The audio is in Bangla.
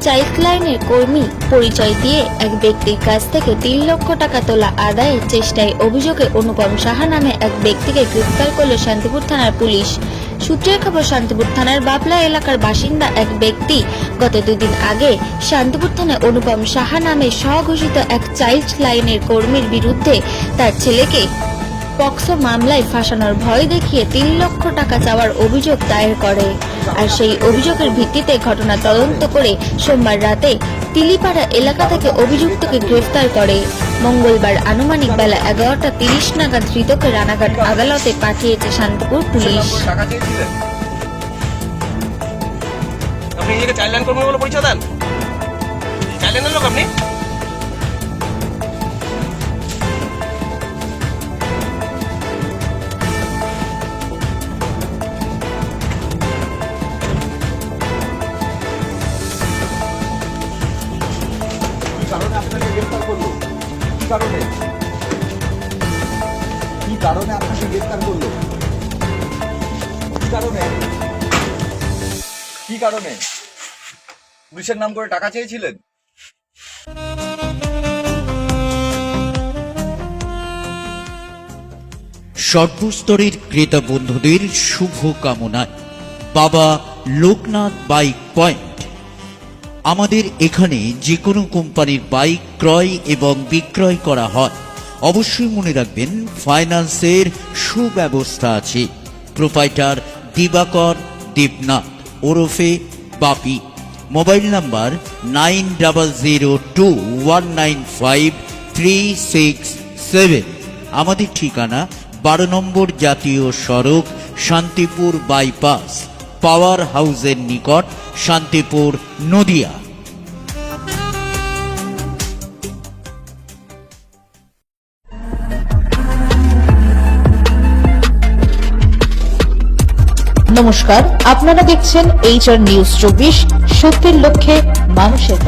চাইল্ড লাইনের কর্মী পরিচয় দিয়ে এক ব্যক্তির কাছ থেকে 3 লক্ষ টাকা তোলা আদায়ের চেষ্টায় অভিযোগে অনুপম সাহা নামে এক ব্যক্তিকে গ্রেফতার করল শান্তিপুর থানার পুলিশ। সূত্রের খবর, শান্তিপুর থানার বাবলা এলাকার বাসিন্দা এক ব্যক্তি গত 2 দিন আগে শান্তিপুর থানায় অনুপম সাহা নামে স্বঘোষিত এক চাইল্ড লাইনের কর্মীর বিরুদ্ধে তার ছেলেকে পক্সো মামলায় ফাঁসানোর ভয় দেখিয়ে 3 লক্ষ টাকা চাওয়ার অভিযোগ দায়ের করে। আর সেই অভিযোগের ভিত্তিতে ঘটনা তদন্ত করে সোমবার রাতে তিলিপাড়া এলাকা থেকে অভিযুক্তকে গ্রেফতার করে। মঙ্গলবার আনুমানিক বেলা 11:30 নাগাদ ধৃতকে রানাঘাট আদালতে পাঠিয়েছে শান্তিপুর পুলিশ। আপনি নিজেকে চাইল্ড লাইন কর্মী বলে পরিচয় দেন? চাইল্ড লাইনের লোক আপনি? কারণে আপনাকে গ্রেফতার করলো? কি কারণে? কি কারণে আপনাকে গ্রেফতার করলো? কি কারণে? কি কারণে? পুলিশের নাম করে টাকা চেয়েছিলেন? সর্বস্তরের ক্রেতা বন্ধুদের শুভ কামনায় বাবা লোকনাথ বাইক পয়েন্ট। আমাদের এখানে যে কোনো কোম্পানির বাইক ক্রয় এবং বিক্রয় করা হয়। অবশ্যই মনে রাখবেন, ফাইন্যান্সের সুব্যবস্থা আছে। প্রোপাইটার দিবাকর দেবনাথ ওরফে বাপি। Mobile number 9002195367। আমাদের ঠিকানা 12 নম্বর জাতীয় সড়ক, শান্তিপুর বাইপাস, পাওয়ার হাউসের নিকট, শান্তিপুর, নদিয়া। নমস্কার, আপনারা দেখছেন HR নিউজ 24, সত্যের লক্ষ্যে মানুষের